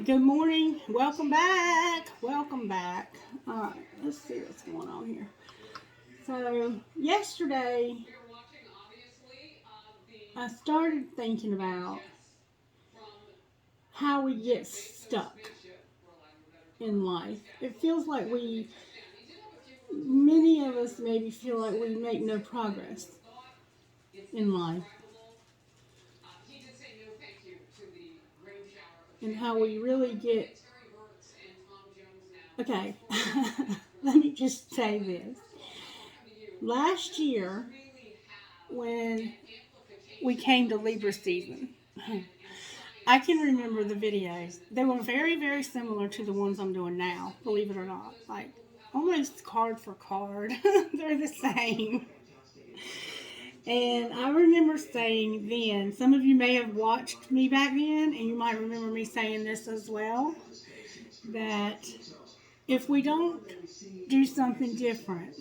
Good morning. Welcome back. Welcome back. Alright, let's see what's going on here. So, yesterday, I started thinking about how we get stuck in life. It feels like many of us maybe feel like we make no progress in life. And how we really get... Okay, let me just say this. Last year, when we came to Libra season, I can remember the videos. They were very, very similar to the ones I'm doing now, believe it or not. Like, almost card for card. They're the same. And I remember saying then, some of you may have watched me back then, and you might remember me saying this as well, that if we don't do something different,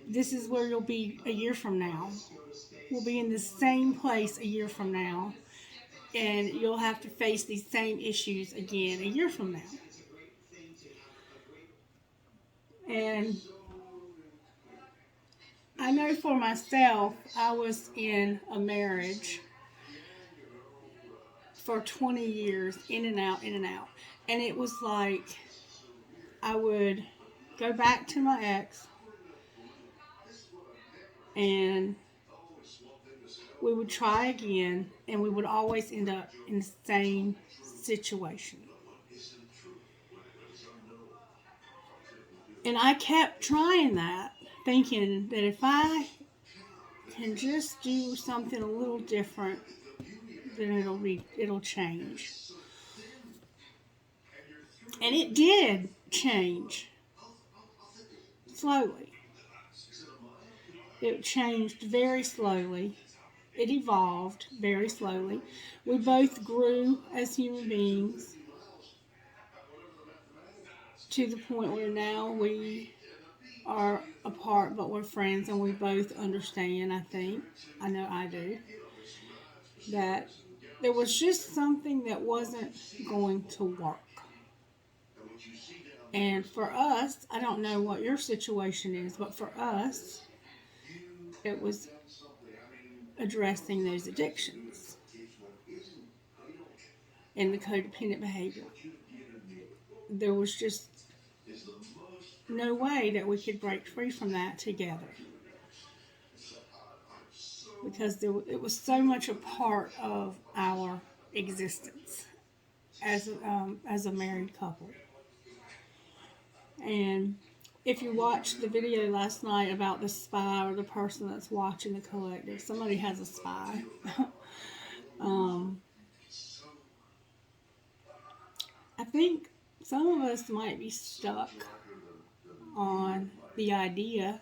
this is where you'll be a year from now. We'll be in the same place a year from now, and you'll have to face these same issues again a year from now. And I know for myself, I was in a marriage for 20 years, in and out, in and out. And it was like I would go back to my ex, and we would try again, and we would always end up in the same situation. And I kept trying that, thinking that if I can just do something a little different, then it'll change. And it did change. Slowly. It changed very slowly. It evolved very slowly. We both grew as human beings to the point where now we are apart, but we're friends, and we both understand, I think, I know I do, that there was just something that wasn't going to work. And for us, I don't know what your situation is, but for us, it was addressing those addictions and the codependent behavior. There was just no way that we could break free from that together, because it was so much a part of our existence as a married couple. And if you watched the video last night about the spy, or the person that's watching the collective, somebody has a spy. I think some of us might be stuck on the idea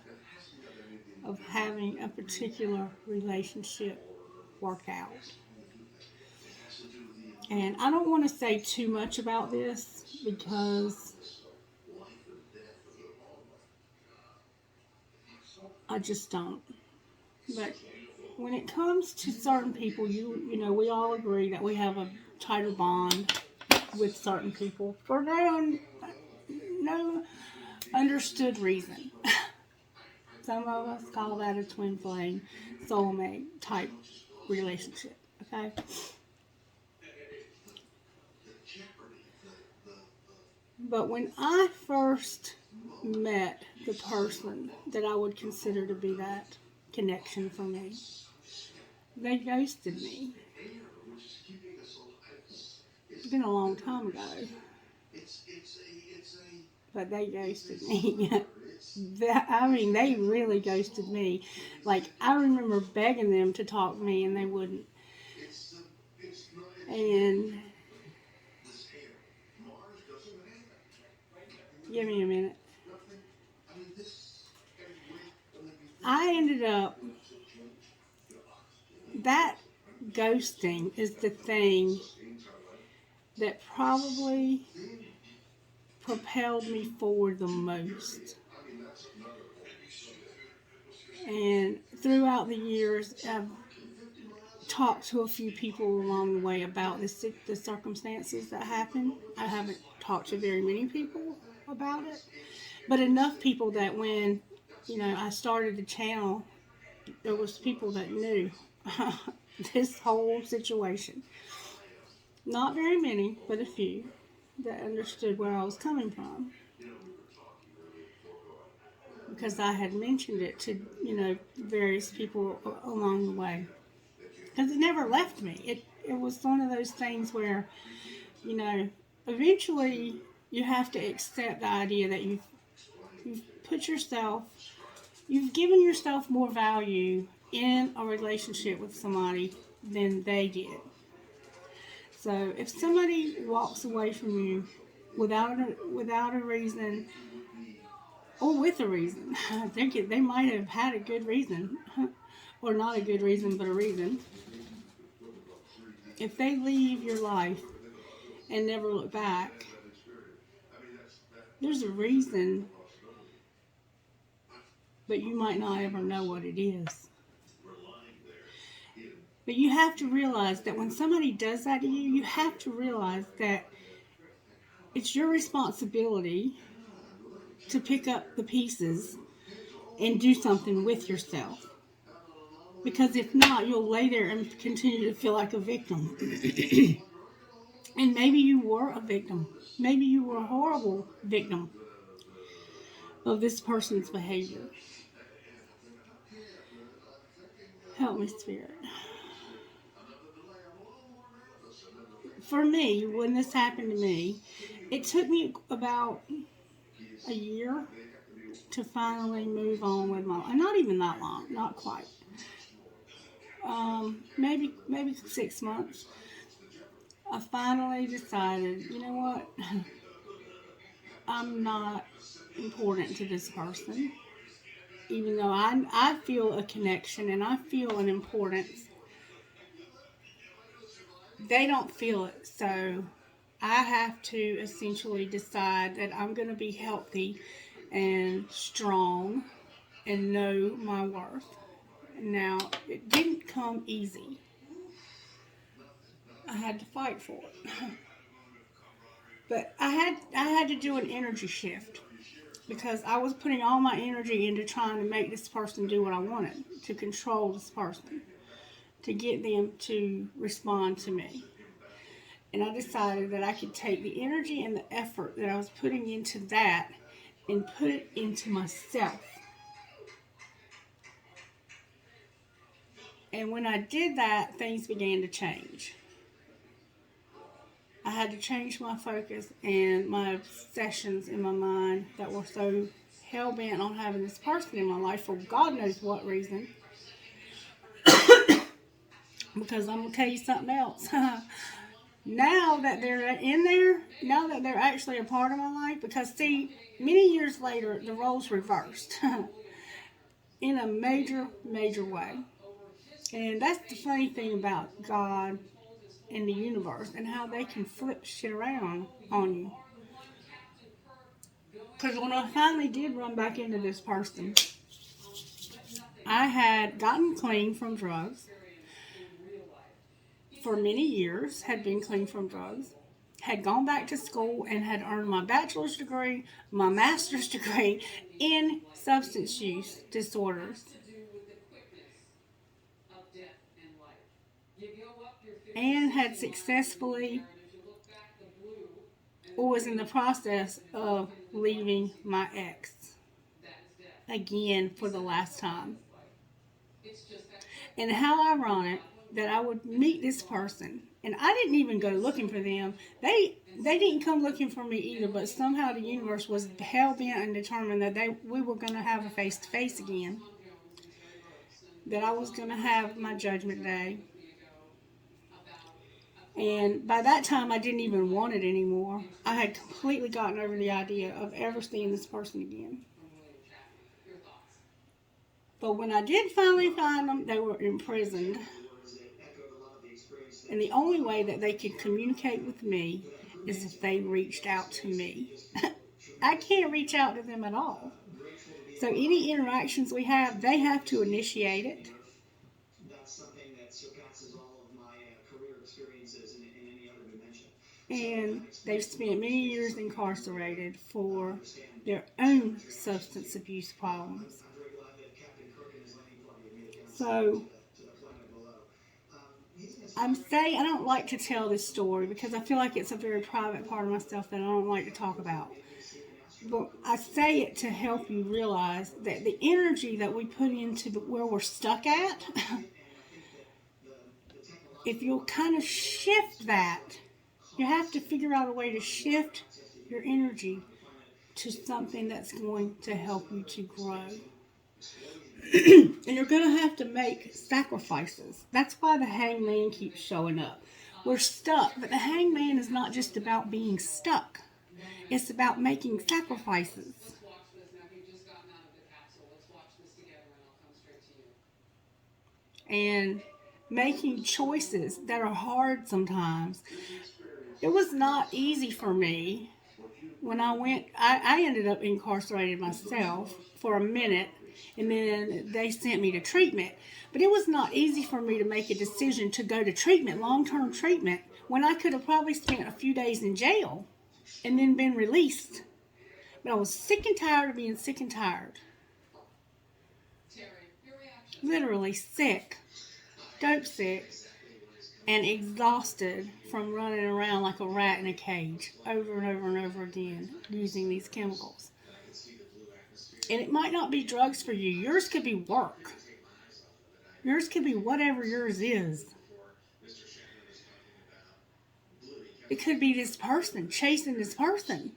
of having a particular relationship work out. And I don't want to say too much about this, because I just don't. But when it comes to certain people, you know, we all agree that we have a tighter bond with certain people for no understood reason. Some of us call that a twin flame, soulmate type relationship, okay? But when I first met the person that I would consider to be that connection for me, they ghosted me. It's been a long time ago, but they ghosted me. They really ghosted me. Like, I remember begging them to talk to me, and they wouldn't. And give me a minute. I ended up, that ghosting is the thing that probably propelled me forward the most. And throughout the years, I've talked to a few people along the way about the circumstances that happened. I haven't talked to very many people about it, but enough people that when, I started the channel, there was people that knew this whole situation. Not very many, but a few that understood where I was coming from, because I had mentioned it to, various people along the way. Because it never left me. It was one of those things where, eventually you have to accept the idea that you've given yourself more value in a relationship with somebody than they did. So if somebody walks away from you without a reason, or with a reason, I think they might have had a good reason, or not a good reason, but a reason. If they leave your life and never look back, there's a reason, but you might not ever know what it is. But you have to realize that when somebody does that to you, you have to realize that it's your responsibility to pick up the pieces and do something with yourself. Because if not, you'll lay there and continue to feel like a victim. And maybe you were a victim. Maybe you were a horrible victim of this person's behavior. Help me, Spirit. For me, when this happened to me, it took me about a year to finally move on with my life. Not even that long, not quite. Maybe 6 months. I finally decided, you know what? I'm not important to this person. Even though I feel a connection and I feel an importance, they don't feel it. So I have to essentially decide that I'm going to be healthy and strong and know my worth. Now, it didn't come easy. I had to fight for it. But I had to do an energy shift, because I was putting all my energy into trying to make this person do what I wanted, to control this person, to get them to respond to me. And I decided that I could take the energy and the effort that I was putting into that and put it into myself. And when I did that, things began to change. I had to change my focus and my obsessions in my mind that were so hell-bent on having this person in my life for God knows what reason. Because I'm going to tell you something else. Now that they're in there, now that they're actually a part of my life, because see, many years later, the roles reversed in a major, major way. And that's the funny thing about God and the universe and how they can flip shit around on you. Because when I finally did run back into this person, I had gotten clean from drugs for many years, had been clean from drugs, had gone back to school and had earned my bachelor's degree, my master's degree in substance use disorders. And had successfully, or was in the process of leaving my ex again for the last time. And how ironic that I would meet this person, and I didn't even go looking for them. They didn't come looking for me either, but somehow the universe was hell-bent and determined that we were going to have a face-to-face again, that I was going to have my judgment day. And by that time, I didn't even want it anymore. I had completely gotten over the idea of ever seeing this person again. But when I did finally find them, they were imprisoned. And the only way that they could communicate with me is if they reached out to me. I can't reach out to them at all. So any interactions we have, they have to initiate it. and they've spent many years incarcerated for their own substance abuse problems. So I don't like to tell this story because I feel like it's a very private part of myself that I don't like to talk about. But I say it to help you realize that the energy that we put into where we're stuck at, if you'll kind of shift that, you have to figure out a way to shift your energy to something that's going to help you to grow. And you're going to have to make sacrifices. That's why the hangman keeps showing up. We're stuck, but the hangman is not just about being stuck. It's about making sacrifices. And making choices that are hard sometimes. It was not easy for me when I ended up incarcerated myself for a minute, and then they sent me to treatment. But it was not easy for me to make a decision to go to treatment, long-term treatment, when I could have probably spent a few days in jail and then been released. But I was sick and tired of being sick and tired. Literally sick, dope sick, and exhausted from running around like a rat in a cage over and over and over again using these chemicals. And it might not be drugs for you. Yours could be work. Yours could be whatever yours is. It could be this person, chasing this person.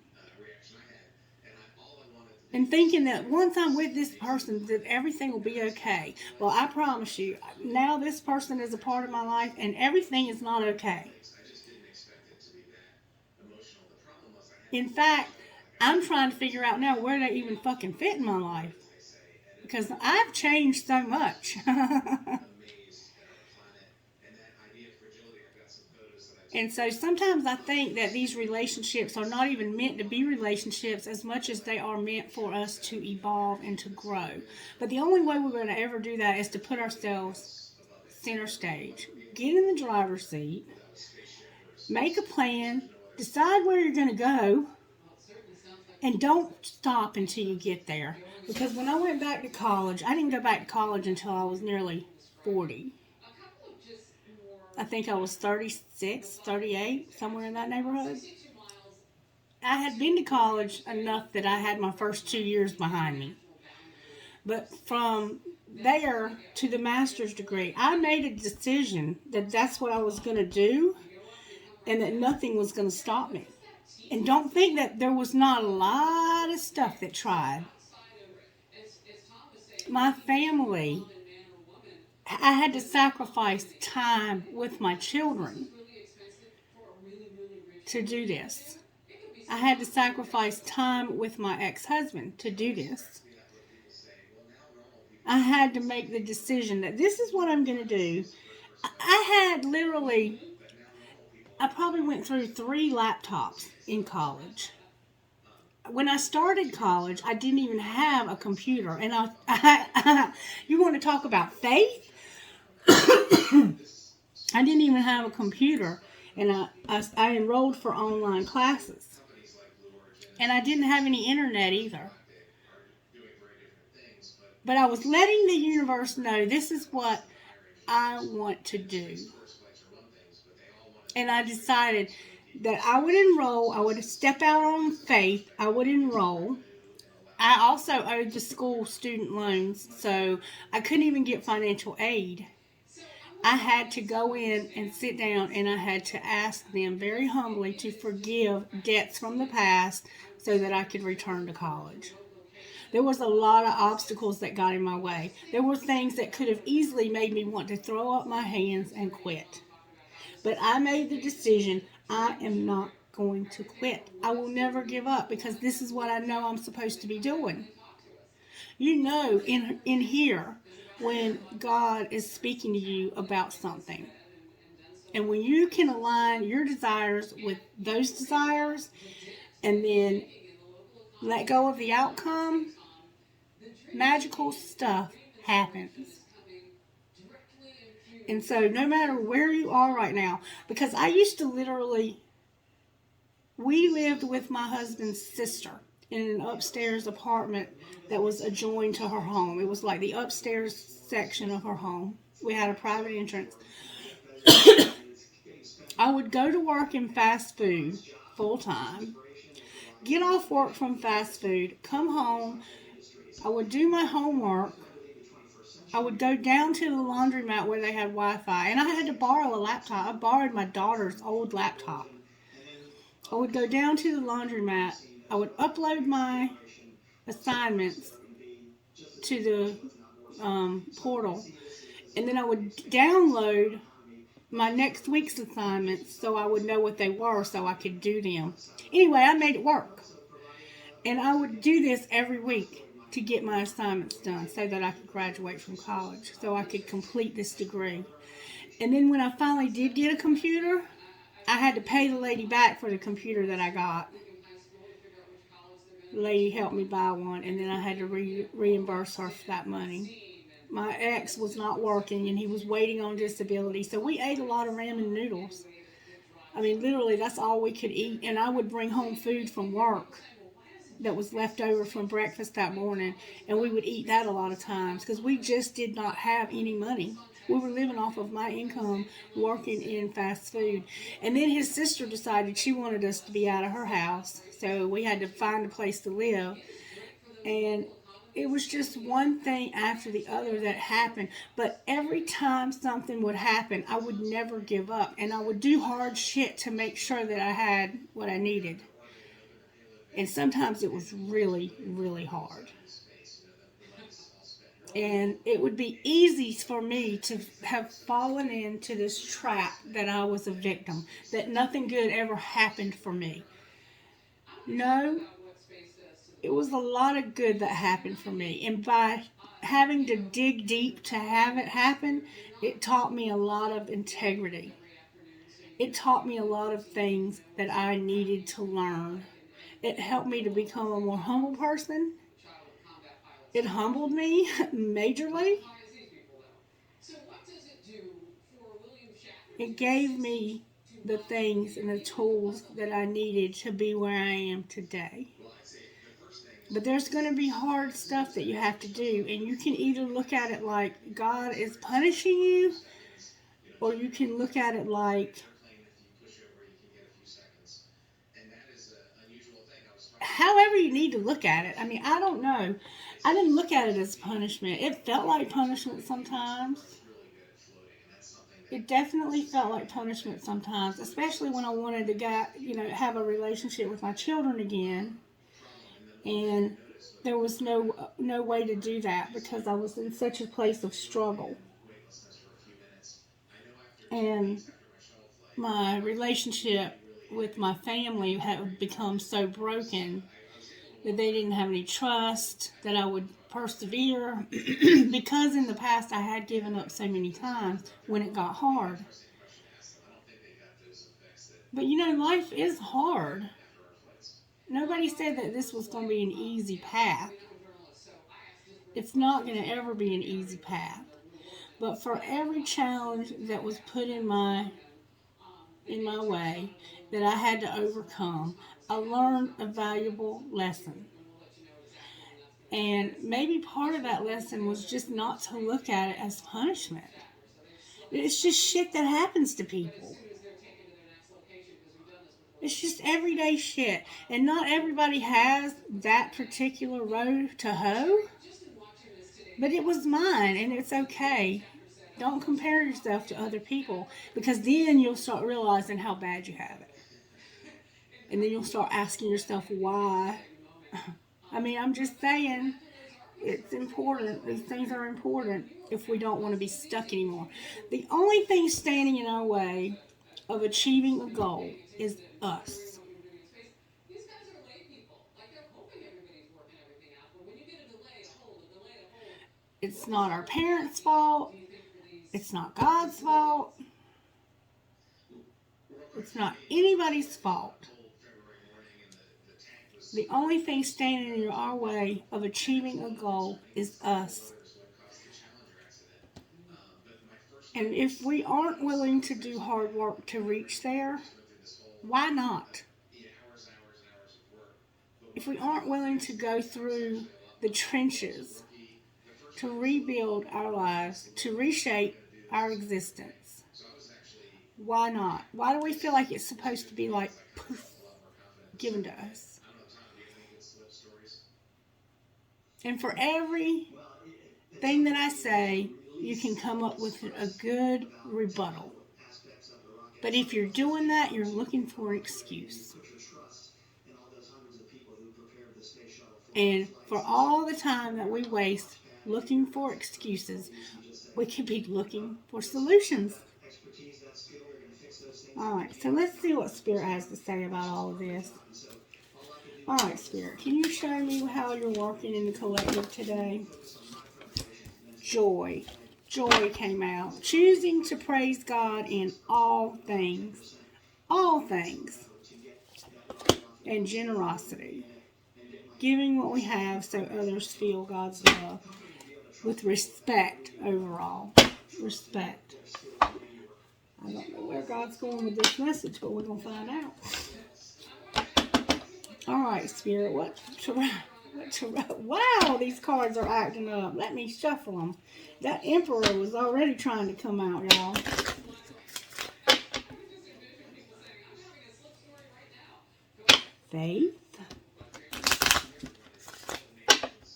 And thinking that once I'm with this person, that everything will be okay. Well, I promise you, now this person is a part of my life, and everything is not okay. In fact, I'm trying to figure out now where they even fucking fit in my life. Because I've changed so much. And so sometimes I think that these relationships are not even meant to be relationships as much as they are meant for us to evolve and to grow. But the only way we're going to ever do that is to put ourselves center stage. Get in the driver's seat. Make a plan. Decide where you're going to go. And don't stop until you get there. Because when I went back to college, I didn't go back to college until I was nearly 40. I think I was 36, 38, somewhere in that neighborhood. I had been to college enough that I had my first 2 years behind me. But from there to the master's degree, I made a decision that that's what I was going to do and that nothing was going to stop me. And don't think that there was not a lot of stuff that tried. My family, I had to sacrifice time with my children to do this. I had to sacrifice time with my ex-husband to do this. I had to make the decision that this is what I'm going to do. I probably went through 3 laptops in college. When I started college, I didn't even have a computer. And you want to talk about faith? I didn't even have a computer, and I enrolled for online classes. And I didn't have any internet either. But I was letting the universe know this is what I want to do. And I decided that I would enroll, I would step out on faith, I would enroll. I also owed the school student loans, so I couldn't even get financial aid. I had to go in and sit down and I had to ask them very humbly to forgive debts from the past so that I could return to college. There was a lot of obstacles that got in my way. There were things that could have easily made me want to throw up my hands and quit. But I made the decision, I am not going to quit. I will never give up because this is what I know I'm supposed to be doing. You know in here when God is speaking to you about something. And when you can align your desires with those desires and then let go of the outcome, magical stuff happens. And so no matter where you are right now, because I used to literally We lived with my husband's sister in an upstairs apartment that was adjoined to her home. It was like the upstairs section of her home. We had a private entrance. I would go to work in fast food full time, get off work from fast food, come home. I would do my homework. I would go down to the laundromat where they had Wi-Fi, and I had to borrow a laptop. I borrowed my daughter's old laptop. I would go down to the laundromat. I would upload my assignments to the portal, and then I would download my next week's assignments so I would know what they were so I could do them. Anyway, I made it work. And I would do this every week to get my assignments done so that I could graduate from college, so I could complete this degree. And then when I finally did get a computer, I had to pay the lady back for the computer that I got. The lady helped me buy one, and then I had to reimburse her for that money. My ex was not working, and he was waiting on disability, so we ate a lot of ramen noodles. I mean, literally, that's all we could eat, and I would bring home food from work that was left over from breakfast that morning, and we would eat that a lot of times because we just did not have any money. We were living off of my income working in fast food. And then his sister decided she wanted us to be out of her house, so we had to find a place to live. And it was just one thing after the other that happened. But every time something would happen, I would never give up. And I would do hard shit to make sure that I had what I needed. And sometimes it was really, really hard. And it would be easy for me to have fallen into this trap that I was a victim, that nothing good ever happened for me. No, it was a lot of good that happened for me. And by having to dig deep to have it happen, it taught me a lot of integrity. It taught me a lot of things that I needed to learn. It helped me to become a more humble person. It humbled me majorly. It gave me the things and the tools that I needed to be where I am today. But there's going to be hard stuff that you have to do, and you can either look at it like God is punishing you, or you can look at it like however you need to look at it. I mean, I don't know. I didn't look at it as punishment. It felt like punishment sometimes. It definitely felt like punishment sometimes, especially when I wanted to have a relationship with my children again. And there was no way to do that because I was in such a place of struggle. And my relationship with my family had become so broken that they didn't have any trust that I would persevere because in the past I had given up so many times when it got hard. But life is hard. Nobody said that this was going to be an easy path. It's not going to ever be an easy path. But for every challenge that was put in my way that I had to overcome, I learned a valuable lesson. And maybe part of that lesson was just not to look at it as punishment. It's just shit that happens to people. It's just everyday shit. And not everybody has that particular road to hoe. But it was mine, and it's okay. Don't compare yourself to other people, because then you'll start realizing how bad you have it. And then you'll start asking yourself why. I mean, I'm just saying, it's important. These things are important if we don't want to be stuck anymore. The only thing standing in our way of achieving a goal is us. It's not our parents' fault. It's not God's fault. It's not anybody's fault. The only thing standing in our way of achieving a goal is us. And if we aren't willing to do hard work to reach there, why not? if we aren't willing to go through the trenches to rebuild our lives, to reshape our existence, why not? Why do we feel like it's supposed to be like poof, given to us? And for every thing that I say, you can come up with a good rebuttal. But if you're doing that, you're looking for an excuse. And for all the time that we waste looking for excuses, we could be looking for solutions. Alright, so let's see what Spirit has to say about all of this. Alright, Spirit, can you show me how you're working in the collective today? Joy. Joy came out. Choosing to praise God in all things. All things. And generosity. Giving what we have so others feel God's love. With respect overall. Respect. I don't know where God's going with this message, but we're going to find out. Alright, Spirit, wow, these cards are acting up. Let me shuffle them. That Emperor was already trying to come out, y'all. Faith.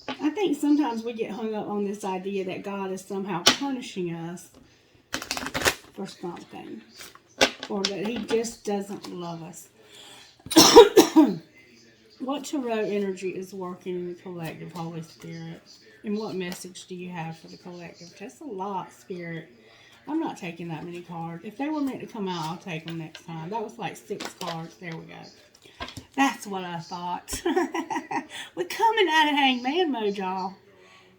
I think sometimes we get hung up on this idea that God is somehow punishing us for something. Or that He just doesn't love us. What tarot energy is working in the collective, Holy Spirit? And what message do you have for the collective? Just a lot, Spirit. I'm not taking that many cards. If they were meant to come out, I'll take them next time. That was like 6 cards. There we go. That's what I thought. We're coming out of Hangman mode, y'all.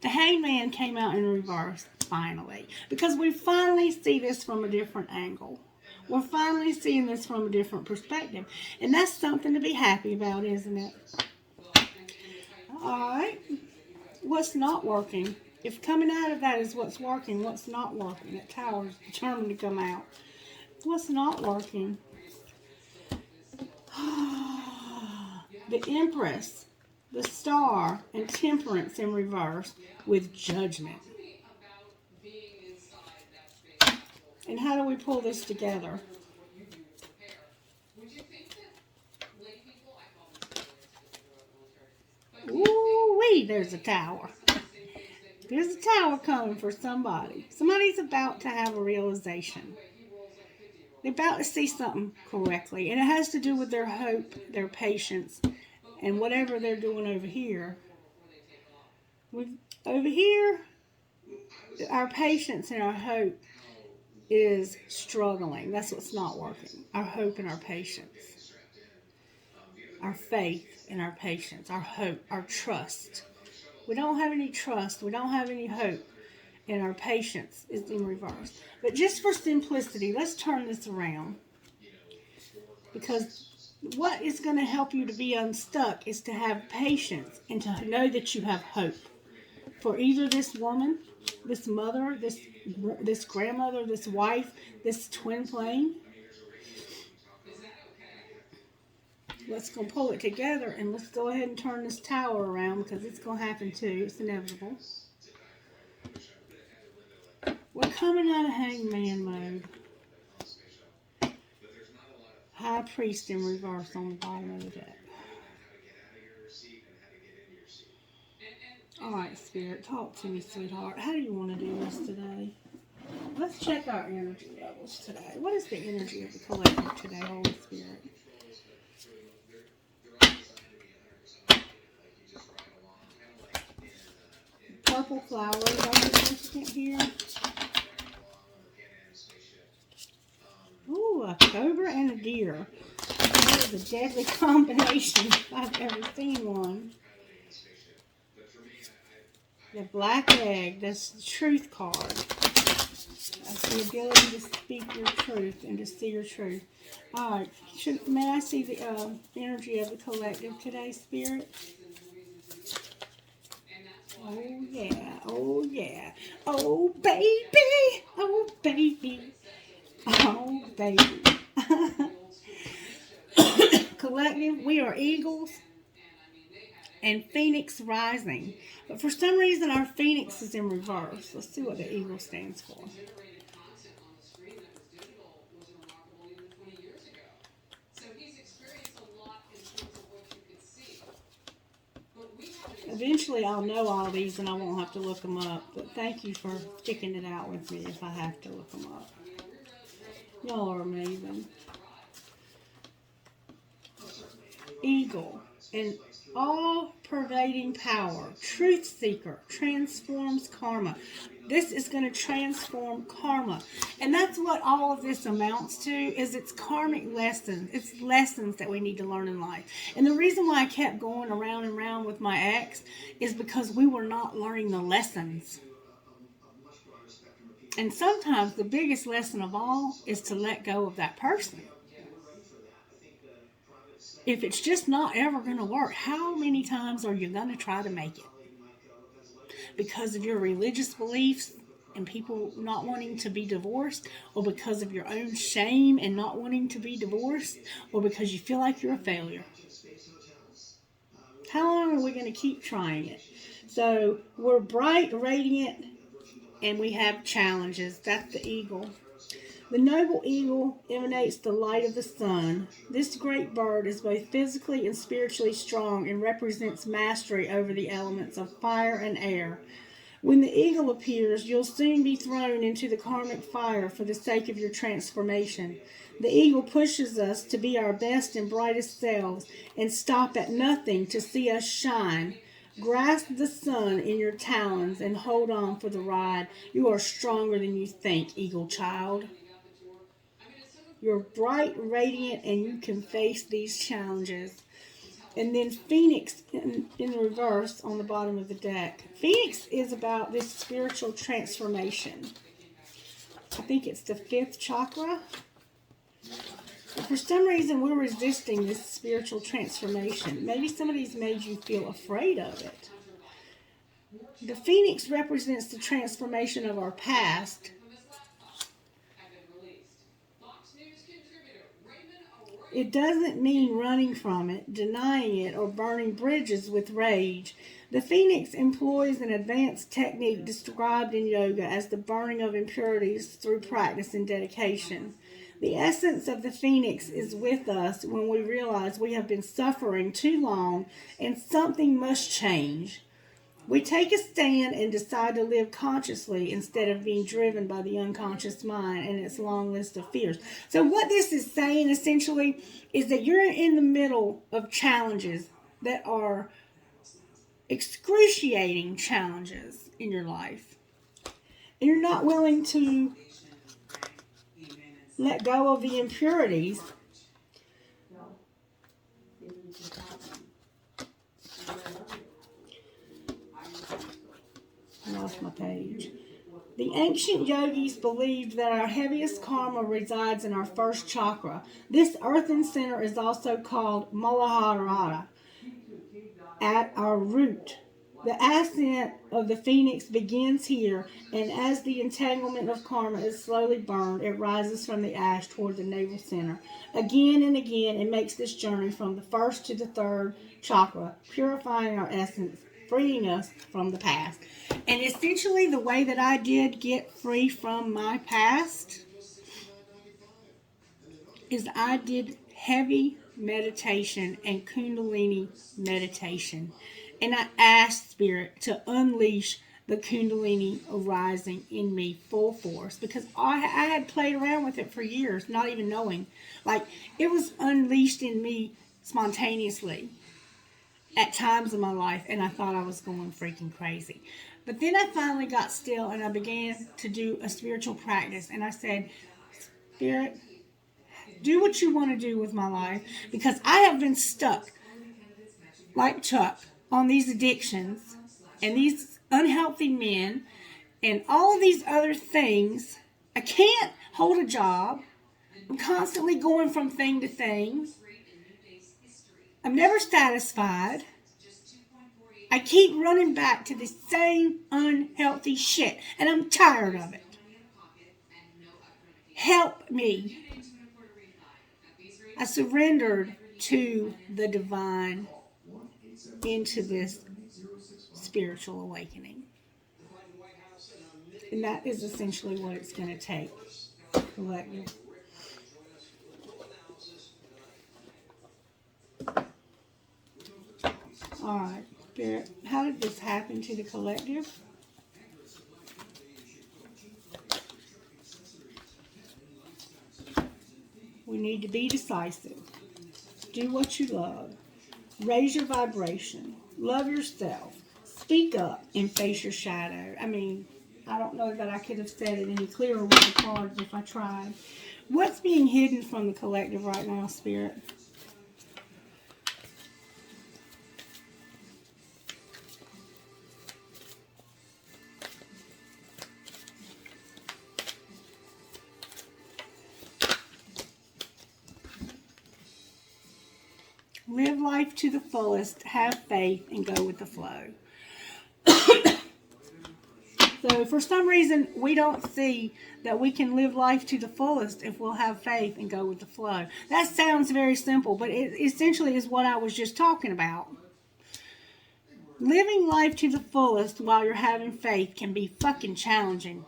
The Hangman came out in reverse, finally. Because we finally see this from a different angle. We're finally seeing this from a different perspective. And that's something to be happy about, isn't it? Alright. What's not working? If coming out of that is what's working, what's not working? That tower's determined to come out. What's not working? The Empress, the Star, and Temperance in reverse with Judgment. And how do we pull this together? Ooh-wee, there's a tower. There's a tower coming for somebody. Somebody's about to have a realization. They're about to see something correctly. And it has to do with their hope, their patience, and whatever they're doing over here. Over here, our patience and our hope is struggling. That's what's not working. Our hope and our patience. Our faith and our patience. Our hope, our trust. We don't have any trust. We don't have any hope. And our patience is in reverse. But just for simplicity, let's turn this around. Because what is going to help you to be unstuck is to have patience and to know that you have hope. For either this woman, this mother, this grandmother, this wife, this twin flame. Let's go pull it together and let's go ahead and turn this tower around because it's going to happen too. It's inevitable. We're coming out of Hangman mode. High Priest in reverse on the bottom of the deck. Alright, Spirit, talk to me, sweetheart. How do you want to do this today? Let's check our energy levels today. What is the energy of the collective today, Holy Spirit? Purple flowers are significant here. Ooh, a cobra and a deer. That is a deadly combination if I've ever seen one. The black egg, that's the truth card. That's the ability to speak your truth and to see your truth. Alright, may I see the energy of the collective today, Spirit? Oh yeah, oh yeah. Oh baby, oh baby, oh baby. Collective, we are eagles. and Phoenix rising. But for some reason, our Phoenix is in reverse. Let's see what the eagle stands for. Eventually, I'll know all these and I won't have to look them up. But thank you for sticking it out with me if I have to look them up. Y'all are amazing. Eagle, an all-pervading power, truth seeker, transforms karma. This is going to transform karma. And that's what all of this amounts to, is it's karmic lessons. It's lessons that we need to learn in life. And the reason why I kept going around and around with my ex is because we were not learning the lessons. And sometimes the biggest lesson of all is to let go of that person. If it's just not ever going to work, how many times are you going to try to make it? Because of your religious beliefs and people not wanting to be divorced, or because of your own shame and not wanting to be divorced, or because you feel like you're a failure? How long are we going to keep trying it? So we're bright, radiant, and we have challenges. That's the eagle. The noble eagle emanates the light of the sun. This great bird is both physically and spiritually strong and represents mastery over the elements of fire and air. When the eagle appears, you'll soon be thrown into the karmic fire for the sake of your transformation. The eagle pushes us to be our best and brightest selves and stop at nothing to see us shine. Grasp the sun in your talons and hold on for the ride. You are stronger than you think, eagle child. You're bright, radiant, and you can face these challenges. And then Phoenix in reverse on the bottom of the deck. Phoenix is about this spiritual transformation. I think it's the 5th chakra. For some reason, we're resisting this spiritual transformation. Maybe somebody's made you feel afraid of it. The Phoenix represents the transformation of our past. It doesn't mean running from it, denying it, or burning bridges with rage. The Phoenix employs an advanced technique described in yoga as the burning of impurities through practice and dedication. The essence of the Phoenix is with us when we realize we have been suffering too long and something must change. We take a stand and decide to live consciously instead of being driven by the unconscious mind and its long list of fears. So what this is saying essentially is that you're in the middle of challenges that are excruciating challenges in your life. And you're not willing to let go of the impurities. I lost my page. The ancient yogis believed that our heaviest karma resides in our first chakra. This earthen center is also called Muladhara, at our root. The ascent of the Phoenix begins here, and as the entanglement of karma is slowly burned, it rises from the ash toward the navel center. Again and again, it makes this journey from the first to the third chakra, purifying our essence, freeing us from the past. And essentially, the way that I did get free from my past is I did heavy meditation and Kundalini meditation. And I asked Spirit to unleash the Kundalini arising in me full force, because I had played around with it for years, not even knowing. Like, it was unleashed in me spontaneously at times in my life, and I thought I was going freaking crazy. But then I finally got still and I began to do a spiritual practice, and I said, Spirit, do what you want to do with my life, because I have been stuck like Chuck on these addictions and these unhealthy men and all of these other things. I can't hold a job. I'm constantly going from thing to thing. I'm never satisfied. I keep running back to the same unhealthy shit, and I'm tired of it. Help me. I surrendered to the divine. into this spiritual awakening. And that is essentially what it's going to take. Collective. Alright, Spirit, how did this happen to the collective? We need to be decisive. Do what you love. Raise your vibration. Love yourself. Speak up and face your shadow. I mean, I don't know that I could have said it any clearer with the cards if I tried. What's being hidden from the collective right now, Spirit? Live life to the fullest, have faith, and go with the flow. So for some reason, we don't see that we can live life to the fullest if we'll have faith and go with the flow. That sounds very simple, but it essentially is what I was just talking about. Living life to the fullest while you're having faith can be fucking challenging.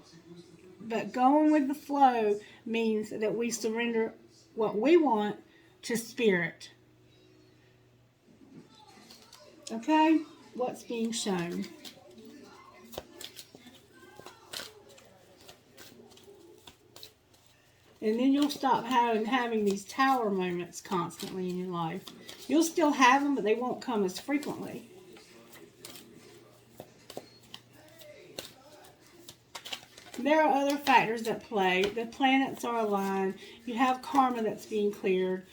But going with the flow means that we surrender what we want to Spirit. Okay? What's being shown? And then you'll stop having these tower moments constantly in your life. You'll still have them, but they won't come as frequently. There are other factors that play. The planets are aligned. You have karma that's being cleared.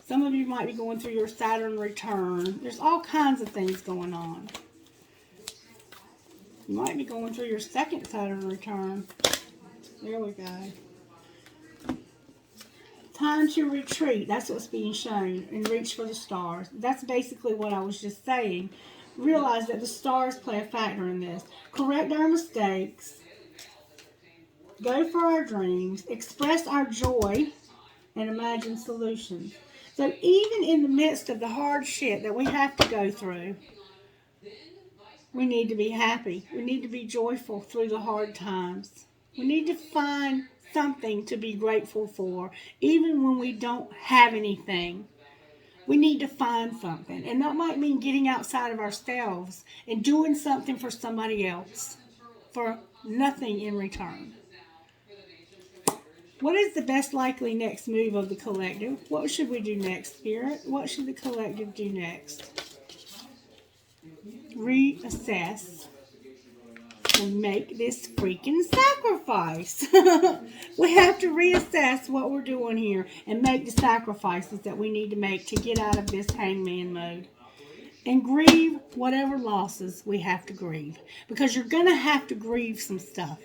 Some of you might be going through your Saturn return. There's all kinds of things going on. You might be going through your second Saturn return. There we go. Time to retreat. That's what's being shown. And reach for the stars. That's basically what I was just saying. Realize that the stars play a factor in this. Correct our mistakes. Go for our dreams. Express our joy. And imagine solutions. So even in the midst of the hard shit that we have to go through, we need to be happy. We need to be joyful through the hard times. We need to find something to be grateful for, even when we don't have anything. We need to find something. And that might mean getting outside of ourselves and doing something for somebody else for nothing in return. What is the best likely next move of the collective? What should we do next, Spirit? What should the collective do next? Reassess and make this freaking sacrifice. We have to reassess what we're doing here and make the sacrifices that we need to make to get out of this hangman mode. And grieve whatever losses we have to grieve. Because you're going to have to grieve some stuff.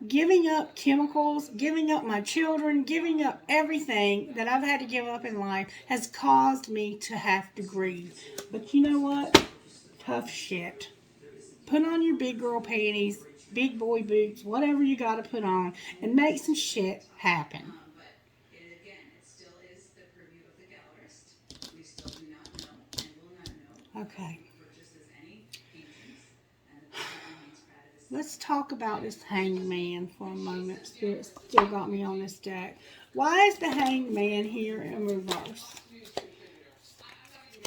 Giving up chemicals, giving up my children, giving up everything that I've had to give up in life has caused me to have to grieve. But you know what? Tough shit. Put on your big girl panties, big boy boots, whatever you got to put on, and make some shit happen. Okay. Let's talk about this Hanged Man for a moment. Spirit still got me on this deck. Why is the Hanged Man here in reverse?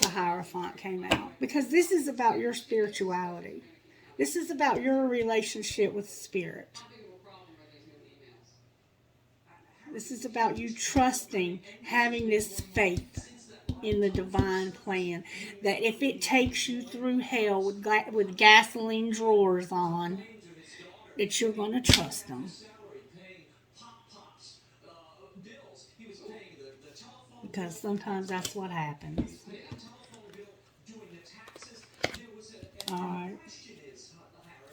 The Hierophant came out. Because this is about your spirituality. This is about your relationship with Spirit. This is about you trusting, having this faith in the divine plan. That if it takes you through hell with gasoline drawers on, that you're going to trust them. Because sometimes that's what happens. Alright.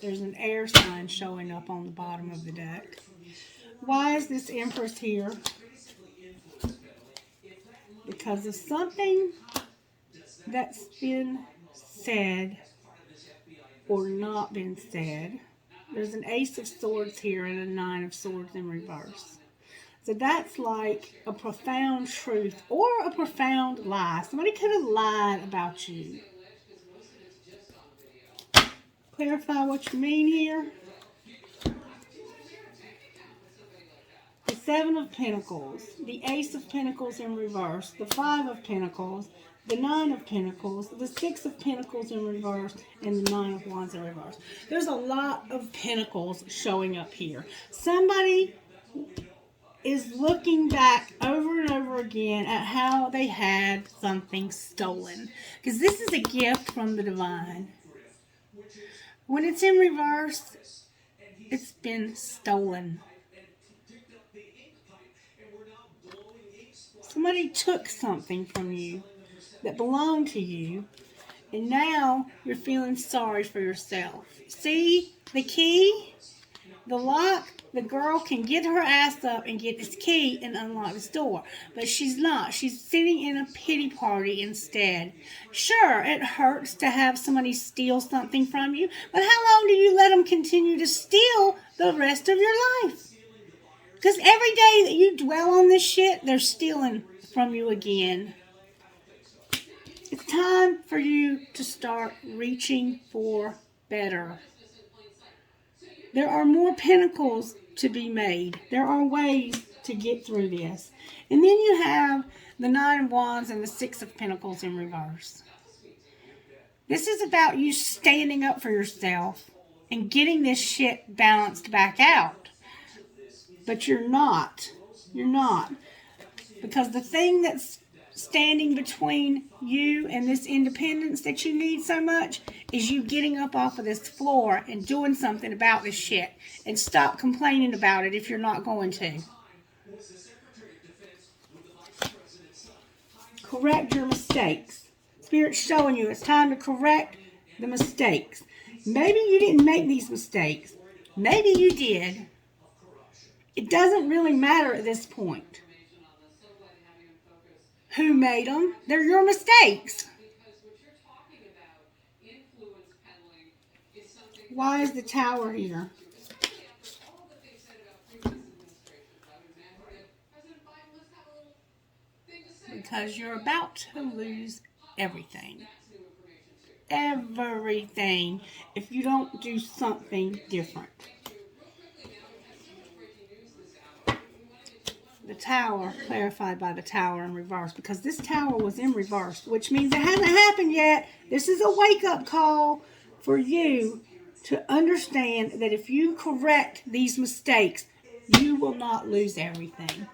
There's an air sign showing up on the bottom of the deck. Why is this Empress here? Because of something that's been said or not been said. There's an Ace of Swords here and a Nine of Swords in reverse. So that's like a profound truth or a profound lie. Somebody could have lied about you. Clarify what you mean here. The Seven of Pentacles, the Ace of Pentacles in reverse, the Five of Pentacles, the Nine of Pentacles, the Six of Pentacles in reverse, and the Nine of Wands in reverse. There's a lot of pentacles showing up here. Somebody is looking back over and over again at how they had something stolen. Because this is a gift from the divine. When it's in reverse, it's been stolen. Somebody took something from you that belonged to you, and now you're feeling sorry for yourself. See the key? The lock? The girl can get her ass up and get this key and unlock this door. But she's not. She's sitting in a pity party instead. Sure, it hurts to have somebody steal something from you, but how long do you let them continue to steal the rest of your life? Because every day that you dwell on this shit, they're stealing from you again. It's time for you to start reaching for better. There are more pentacles to be made. There are ways to get through this. And then you have the Nine of Wands and the Six of Pentacles in reverse. This is about you standing up for yourself and getting this shit balanced back out. But you're not. You're not. Because the thing that's standing between you and this independence that you need so much is you getting up off of this floor and doing something about this shit. And stop complaining about it if you're not going to. Correct your mistakes. Spirit's showing you it's time to correct the mistakes. Maybe you didn't make these mistakes. Maybe you did. It doesn't really matter at this point. Who made them? They're your mistakes. Why is the Tower here? Because you're about to lose everything. Everything. If you don't do something different. The Tower, clarified by the Tower in reverse, because this Tower was in reverse, which means it hasn't happened yet. This is a wake-up call for you to understand that if you correct these mistakes, you will not lose everything.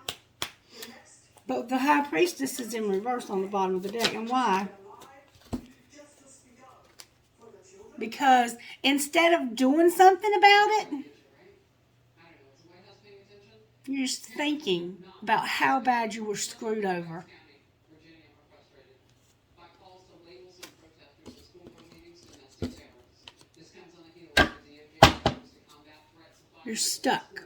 But the High Priestess is in reverse on the bottom of the deck. And why? Because instead of doing something about it, you're just thinking about how bad you were screwed over. You're stuck.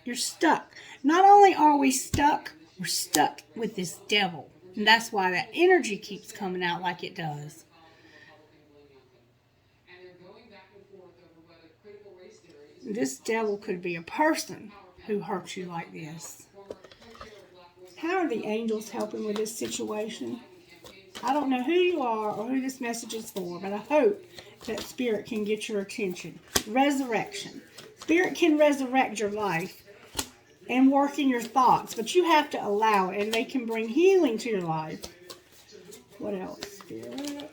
You're stuck. Not only are we stuck, we're stuck with this devil. And that's why that energy keeps coming out like it does. This devil could be a person who hurt you like this. How are the angels helping with this situation? I don't know who you are or who this message is for, but I hope that Spirit can get your attention. Resurrection. Spirit can resurrect your life and work in your thoughts, but you have to allow it, and they can bring healing to your life. What else, Spirit?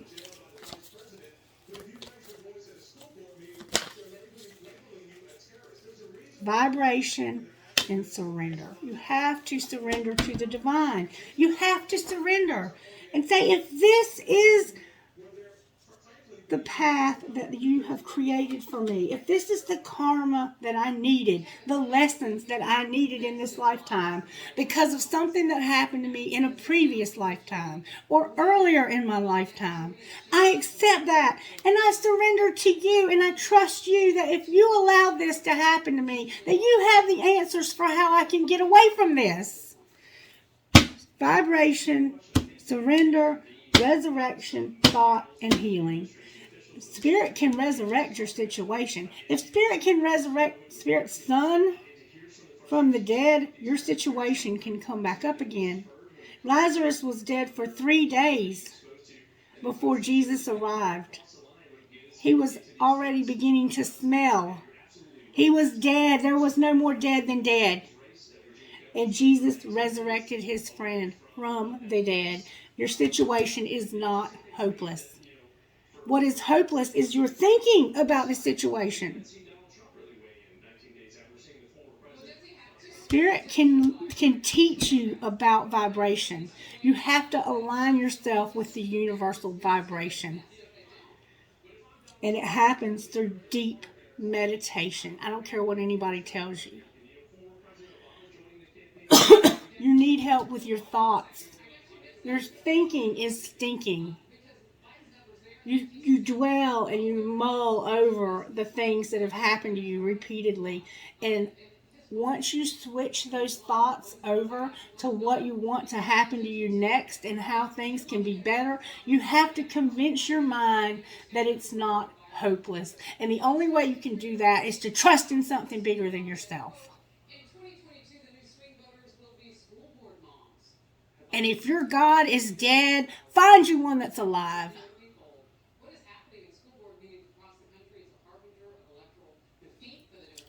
Vibration and surrender. You have to surrender to the divine. You have to surrender and say, if this is the path that you have created for me, if this is the karma that I needed, the lessons that I needed in this lifetime because of something that happened to me in a previous lifetime or earlier in my lifetime, I accept that and I surrender to you, and I trust you that if you allow this to happen to me, that you have the answers for how I can get away from this. Vibration, surrender, resurrection, thought, and healing. Spirit can resurrect your situation. If Spirit can resurrect Spirit's son from the dead, your situation can come back up again. Lazarus was dead for 3 days before Jesus arrived. He was already beginning to smell. He was dead. There was no more dead than dead. And Jesus resurrected his friend from the dead. Your situation is not hopeless. What is hopeless is your thinking about the situation. Spirit can teach you about vibration. You have to align yourself with the universal vibration. And it happens through deep meditation. I don't care what anybody tells you. You need help with your thoughts. Your thinking is stinking. You dwell and you mull over the things that have happened to you repeatedly. And once you switch those thoughts over to what you want to happen to you next and how things can be better, you have to convince your mind that it's not hopeless. And the only way you can do that is to trust in something bigger than yourself. And if your God is dead, find you one that's alive.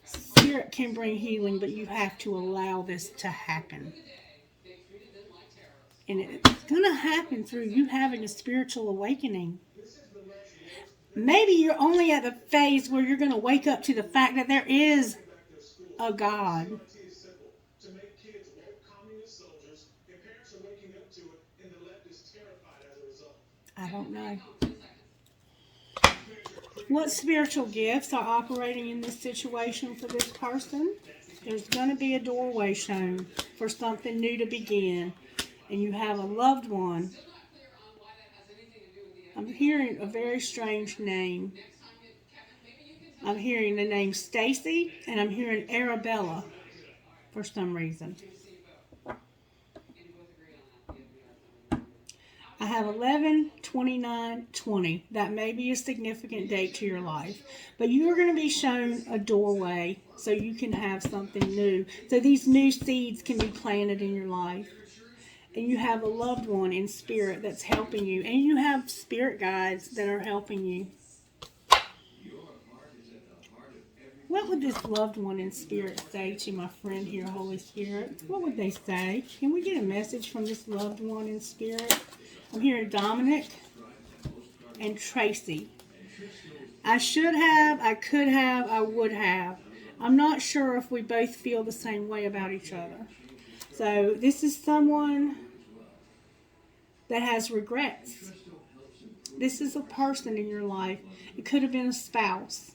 Spirit can bring healing, but you have to allow this to happen. And it's going to happen through you having a spiritual awakening. Maybe you're only at the phase where you're going to wake up to the fact that there is a God. I don't know. What spiritual gifts are operating in this situation for this person? There's going to be a doorway shown for something new to begin. And you have a loved one. I'm hearing a very strange name. I'm hearing the name Stacy, and I'm hearing Arabella for some reason. I have 11, 29, 20. That may be a significant date to your life. But you are going to be shown a doorway so you can have something new. So these new seeds can be planted in your life. And you have a loved one in spirit that's helping you. And you have spirit guides that are helping you. What would this loved one in spirit say to my friend here, Holy Spirit? What would they say? Can we get a message from this loved one in spirit? I'm hearing Dominic and Tracy. I should have, I could have, I would have. I'm not sure if we both feel the same way about each other. So this is someone that has regrets. This is a person in your life. It could have been a spouse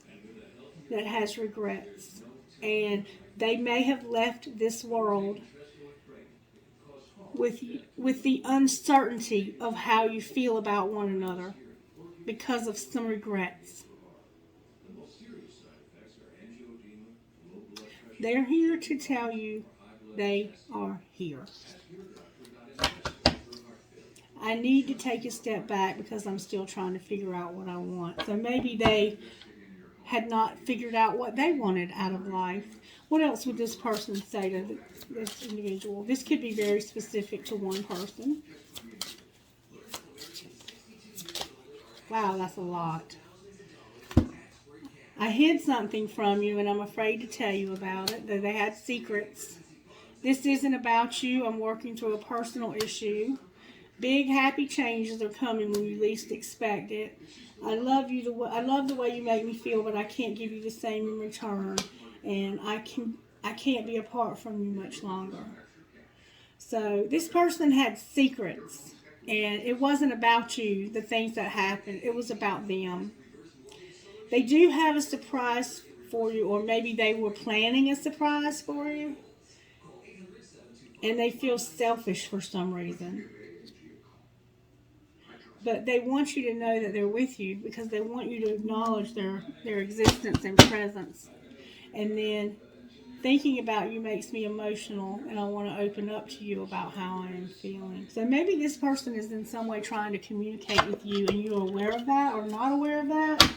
that has regrets. And they may have left this world with the uncertainty of how you feel about one another because of some regrets. They're here to tell you they are here. I need to take a step back because I'm still trying to figure out what I want. So maybe they had not figured out what they wanted out of life. What else would this person say to this individual? This could be very specific to one person. Wow, that's a lot. I hid something from you and I'm afraid to tell you about it. They had secrets. This isn't about you. I'm working through a personal issue. Big happy changes are coming when you least expect it. I love you. I love the way you make me feel, but I can't give you the same in return. And I can't be apart from you much longer. So this person had secrets, and it wasn't about you, the things that happened. It was about them. They do have a surprise for you, or maybe they were planning a surprise for you, and they feel selfish for some reason. But they want you to know that they're with you because they want you to acknowledge their existence and presence. And then thinking about you makes me emotional, and I want to open up to you about how I am feeling. So maybe this person is in some way trying to communicate with you, and you're aware of that or not aware of that.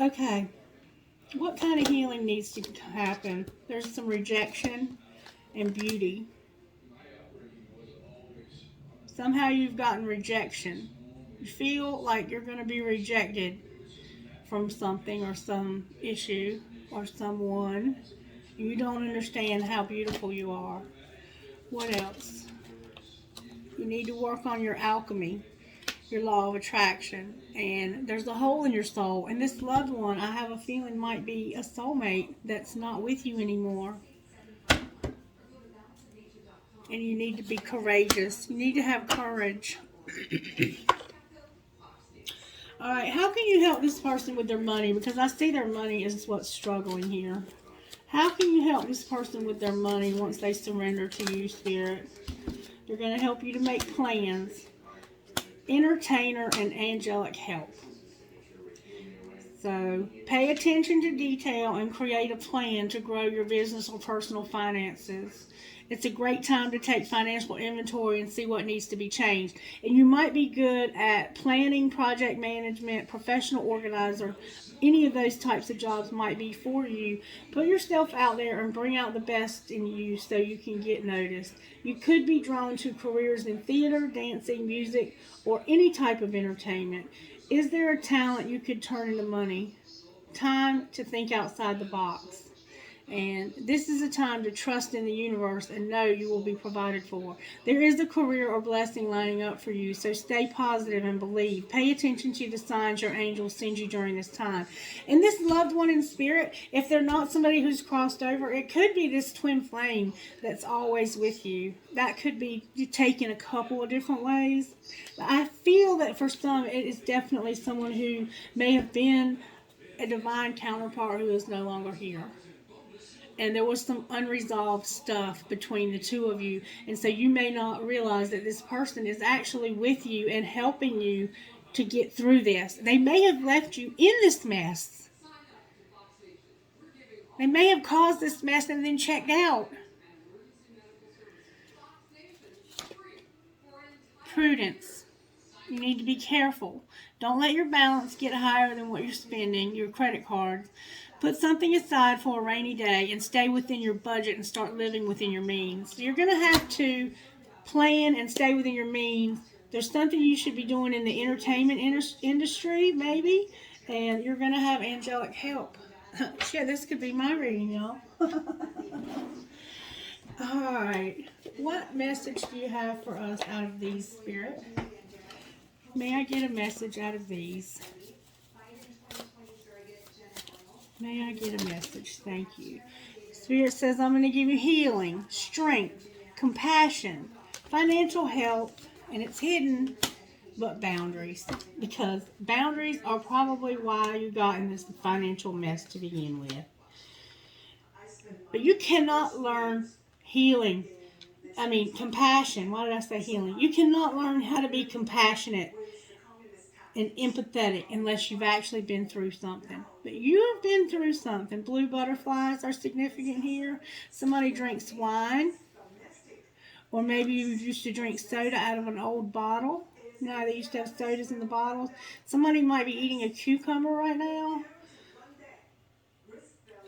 Okay. What kind of healing needs to happen? There's some rejection and beauty. Somehow you've gotten rejection. You feel like you're going to be rejected from something or some issue or someone. You don't understand how beautiful you are. What else? You need to work on your alchemy, your law of attraction. And there's a hole in your soul. And this loved one, I have a feeling, might be a soulmate that's not with you anymore. And you need to be courageous. You need to have courage. All right, how can you help this person with their money? Because I see their money is what's struggling here. How can you help this person with their money once they surrender to you, Spirit? They're going to help you to make plans. Entertainer and angelic help. So, pay attention to detail and create a plan to grow your business or personal finances. It's a great time to take financial inventory and see what needs to be changed. And you might be good at planning, project management, professional organizer. Any of those types of jobs might be for you. Put yourself out there and bring out the best in you so you can get noticed. You could be drawn to careers in theater, dancing, music, or any type of entertainment. Is there a talent you could turn into money? Time to think outside the box. And this is a time to trust in the universe and know you will be provided for. There is a career or blessing lining up for you, so stay positive and believe. Pay attention to the signs your angels send you during this time. And this loved one in spirit, if they're not somebody who's crossed over, it could be this twin flame that's always with you. That could be taken a couple of different ways. But I feel that for some, it is definitely someone who may have been a divine counterpart who is no longer here. And there was some unresolved stuff between the two of you. And so you may not realize that this person is actually with you and helping you to get through this. They may have left you in this mess. They may have caused this mess and then checked out. Prudence. You need to be careful. Don't let your balance get higher than what you're spending, your credit cards. Put something aside for a rainy day and stay within your budget and start living within your means. So you're going to have to plan and stay within your means. There's something you should be doing in the entertainment industry, maybe, and you're going to have angelic help. Shit, this could be my reading, y'all. All right. What message do you have for us out of these, Spirit? May I get a message out of these? May I get a message? Thank you. Spirit says, I'm going to give you healing, strength, compassion, financial help, and it's hidden, but boundaries. Because boundaries are probably why you got in this financial mess to begin with. But you cannot learn compassion. Why did I say healing? You cannot learn how to be compassionate and empathetic unless you've actually been through something. But you have been through something. Blue butterflies are significant here. Somebody drinks wine. Or maybe you used to drink soda out of an old bottle. You know, they used to have sodas in the bottles. Somebody might be eating a cucumber right now.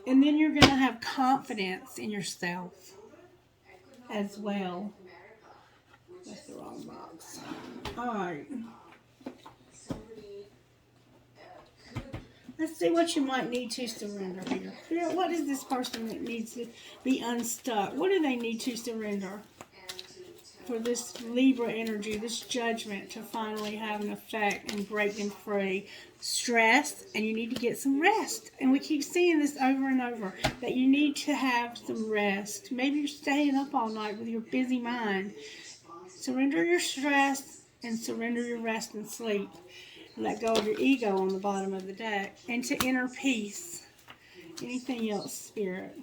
And then you're going to have confidence in yourself as well. That's the wrong box. All right. Let's see what you might need to surrender here. What is this person that needs to be unstuck? What do they need to surrender for this Libra energy, this judgment to finally have an effect and break them free? Stress, and you need to get some rest. And we keep seeing this over and over, that you need to have some rest. Maybe you're staying up all night with your busy mind. Surrender your stress and surrender your rest and sleep. Let go of your ego on the bottom of the deck. And to inner peace. Anything else, Spirit?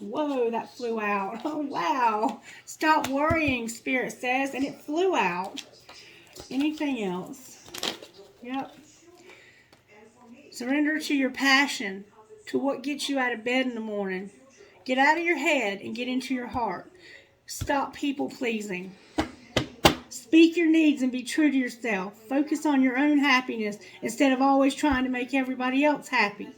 Whoa, that flew out. Oh, wow. Stop worrying, Spirit says, and it flew out. Anything else? Yep. Surrender to your passion, to what gets you out of bed in the morning. Get out of your head and get into your heart. Stop people pleasing. Speak your needs and be true to yourself. Focus on your own happiness instead of always trying to make everybody else happy.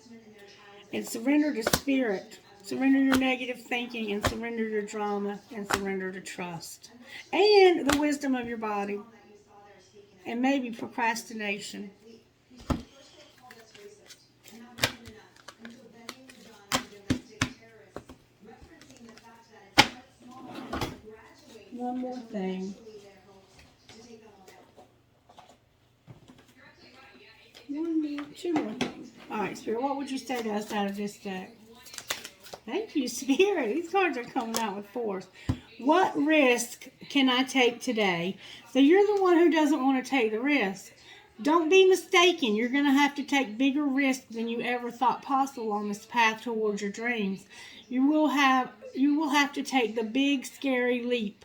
And surrender to spirit. Surrender your negative thinking and surrender your drama and surrender to trust. And the wisdom of your body. And maybe procrastination. One more thing. Two more things. Alright, Spirit, what would you say to us out of this deck? Thank you, Spirit. These cards are coming out with force. What risk can I take today? So you're the one who doesn't want to take the risk. Don't be mistaken. You're going to have to take bigger risks than you ever thought possible on this path towards your dreams. You will have to take the big, scary leap.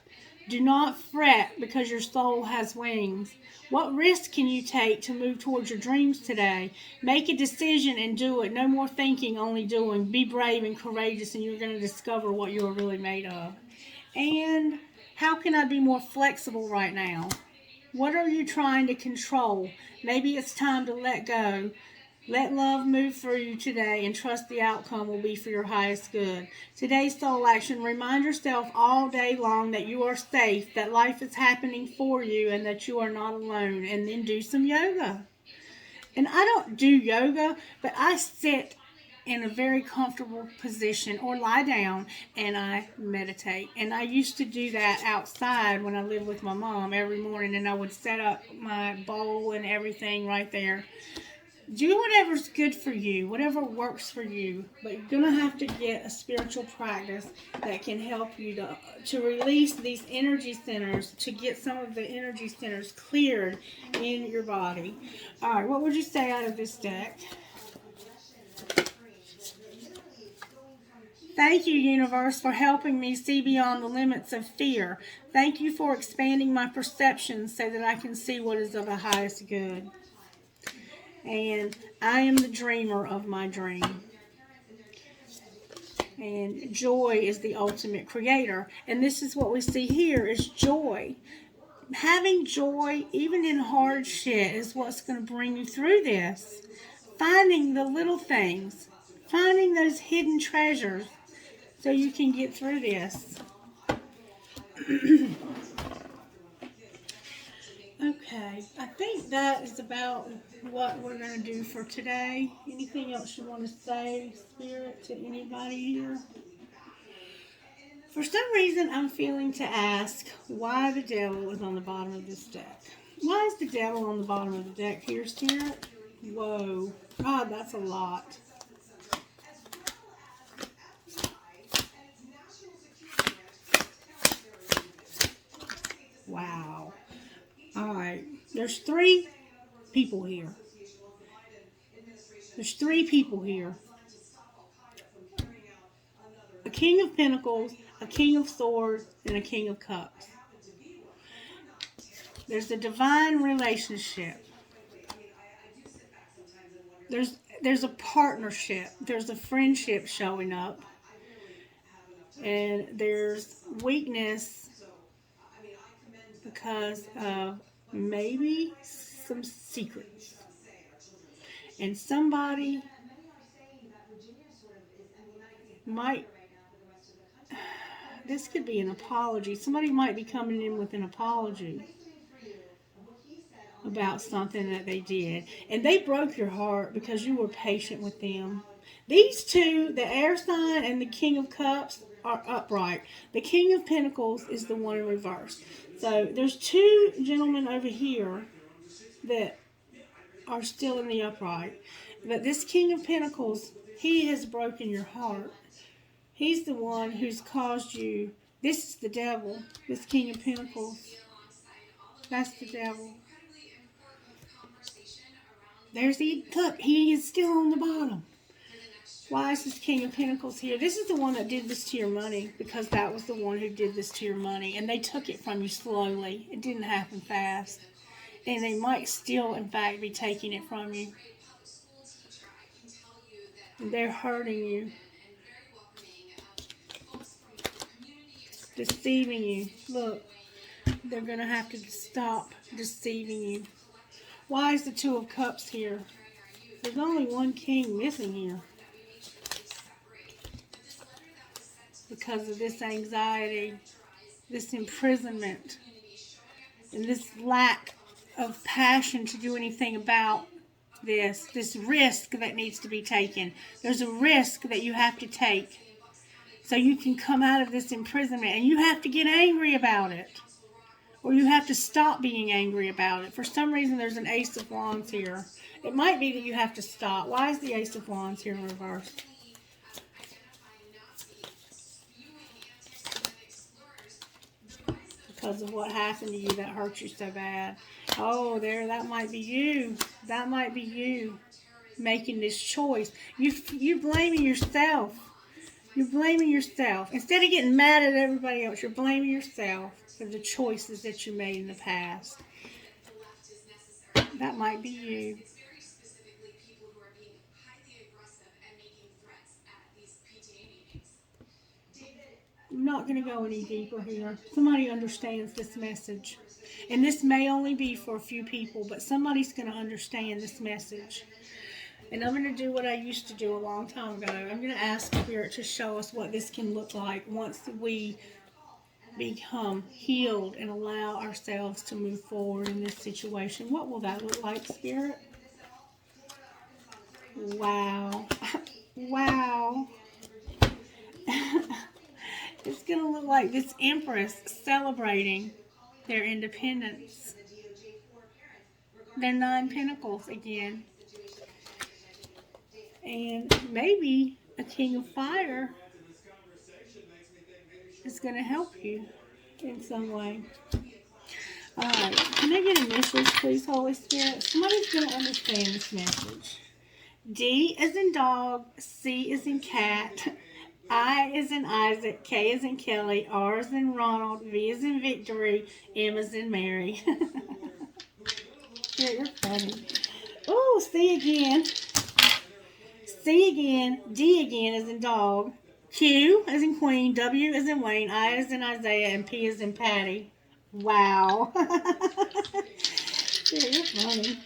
Do not fret because your soul has wings. What risk can you take to move towards your dreams today? Make a decision and do it. No more thinking, only doing. Be brave and courageous, and you're going to discover what you're really made of. And how can I be more flexible right now? What are you trying to control? Maybe it's time to let go. Let love move through you today and trust the outcome will be for your highest good. Today's soul action, remind yourself all day long that you are safe, that life is happening for you, and that you are not alone. And then do some yoga. And I don't do yoga, but I sit in a very comfortable position or lie down and I meditate. And I used to do that outside when I lived with my mom every morning, and I would set up my bowl and everything right there. Do whatever's good for you, whatever works for you, but you're going to have to get a spiritual practice that can help you to release these energy centers, to get some of the energy centers cleared in your body. All right, what would you say out of this deck? Thank you, universe, for helping me see beyond the limits of fear. Thank you for expanding my perceptions so that I can see what is of the highest good. And I am the dreamer of my dream. And joy is the ultimate creator. And this is what we see here is joy. Having joy, even in hardship, is what's going to bring you through this. Finding the little things. Finding those hidden treasures so you can get through this. Okay, I think that is about what we're going to do for today. Anything else you want to say, Spirit, to anybody here? For some reason, I'm feeling to ask why the devil is on the bottom of this deck. Why is the devil on the bottom of the deck here, Spirit? Whoa. God, that's a lot. Wow. All right. There's three people here. There's three people here. A King of Pentacles, a King of Swords, and a King of Cups. There's a divine relationship. There's a partnership. There's a friendship showing up. And there's weakness because of maybe some secrets. And somebody might, this could be an apology. Somebody might be coming in with an apology about something that they did. And they broke your heart because you were patient with them. These two, the air sign and the King of Cups, are upright. The King of Pentacles is the one in reverse. So there's two gentlemen over here that are still in the upright. But this King of Pentacles, he has broken your heart. He's the one who's caused you. This is the devil. This King of Pentacles. That's the devil. There's the look. He is still on the bottom. Why is this King of Pentacles here? This is the one that did this to your money, because that was the one who did this to your money. And they took it from you slowly. It didn't happen fast. And they might still, in fact, be taking it from you. They're hurting you. Deceiving you. Look, they're going to have to stop deceiving you. Why is the Two of Cups here? There's only one king missing here. because of this anxiety, this imprisonment, and this lack of passion to do anything about this risk that needs to be taken. There's a risk that you have to take so you can come out of this imprisonment, and you have to get angry about it, or you have to stop being angry about it. For some reason, there's an Ace of Wands here. It might be that you have to stop. Why is the Ace of Wands here in reverse? Because of what happened to you that hurt you so bad. Oh, that might be you. That might be you making this choice. You're blaming yourself. You're blaming yourself. Instead of getting mad at everybody else, you're blaming yourself for the choices that you made in the past. That might be you. I'm not going to go any deeper here. Somebody understands this message. And this may only be for a few people, but somebody's going to understand this message. And I'm going to do what I used to do a long time ago. I'm going to ask Spirit to show us what this can look like once we become healed and allow ourselves to move forward in this situation. What will that look like, Spirit? Wow. Wow. It's going to look like this Empress celebrating their independence. Their 9 Pentacles again. And maybe a King of Fire is going to help you in some way. Alright, can I get initials, please, Holy Spirit? Somebody's going to understand this message. D as in dog, C as in cat, I as in Isaac, K as in Kelly, R as in Ronald, V as in Victory, M as in Mary. Yeah, you're funny. Oh, C again. C again, D again as in dog, Q as in Queen, W as in Wayne, I as in Isaiah, and P as in Patty. Wow. Yeah, you're funny.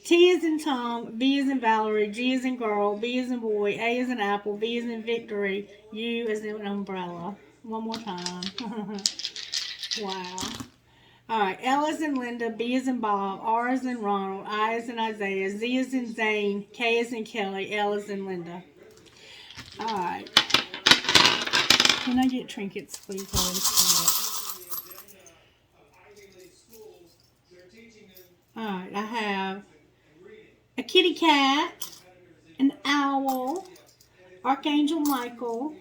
T as in Tom, V as in Valerie, G as in girl, B as in boy, A as in apple, V as in victory, U as in umbrella. One more time. Wow. Alright, L as in Linda, B as in Bob, R as in Ronald, I as in Isaiah, Z as in Zane, K as in Kelly, L as in Linda. Alright. Can I get trinkets, please, Holy Spirit? Alright, I have a kitty cat, an owl, Archangel Michael.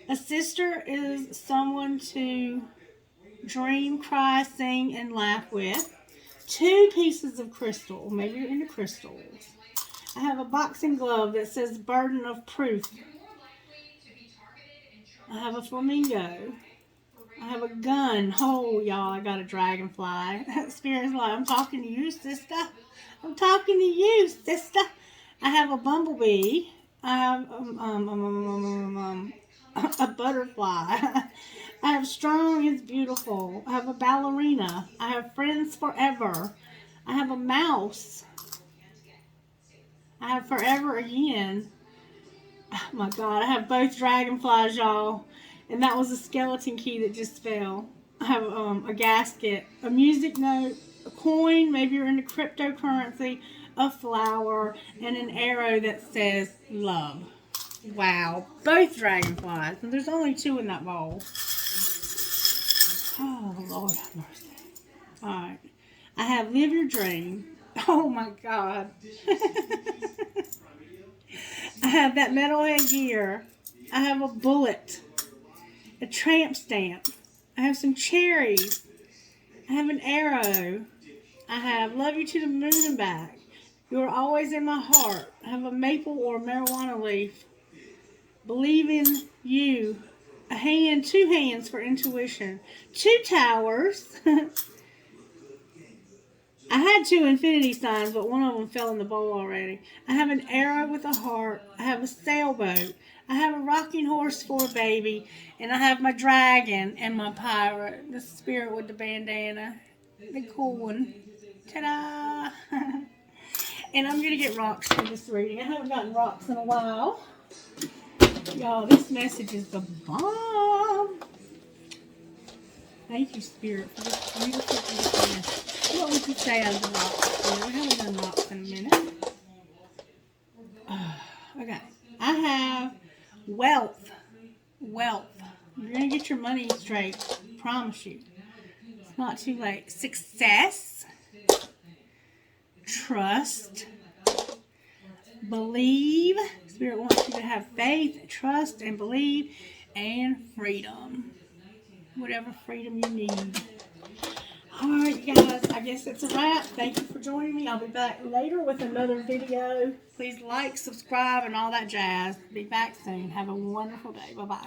A sister is someone to dream, cry, sing, and laugh with. 2 pieces of crystal. Maybe you're into crystals. I have a boxing glove that says burden of proof. I have a flamingo. I have a gun. Oh, y'all, I got a dragonfly. Spirit's like, I'm talking to you, sister. I'm talking to you, sister. I have a bumblebee. I have a butterfly. I have strong is beautiful. I have a ballerina. I have friends forever. I have a mouse. I have forever again. Oh my God, I have both dragonflies, y'all. And that was a skeleton key that just fell. I have a gasket, a music note, a coin, maybe you're into cryptocurrency, a flower, and an arrow that says love. Wow. Both dragonflies. And there's only 2 in that bowl. Oh, Lord have mercy. Alright. I have live your dream. Oh my God. I have that metalhead gear. I have a bullet. A tramp stamp. I have some cherries. I have an arrow. I have love you to the moon and back. You are always in my heart. I have a maple or marijuana leaf. Believe in you. A hand, 2 hands for intuition. 2 towers. I had 2 infinity signs, but one of them fell in the bowl already. I have an arrow with a heart. I have a sailboat. I have a rocking horse for a baby. And I have my dragon and my pirate. The spirit with the bandana. The cool one. Ta-da! And I'm going to get rocks for this reading. I haven't gotten rocks in a while. Y'all, this message is the bomb. Thank you, Spirit, for this beautiful message. What would you say on the rocks, Spirit? We haven't done rocks in a minute. Okay. I have wealth. Wealth. You're going to get your money straight. Promise you. It's not too late. Success. Trust. Believe. Spirit wants you to have faith, trust, and believe. And freedom. Whatever freedom you need. Alright, you guys. I guess that's a wrap. Thank you for joining me. I'll be back later with another video. Please like, subscribe, and all that jazz. Be back soon. Have a wonderful day. Bye-bye.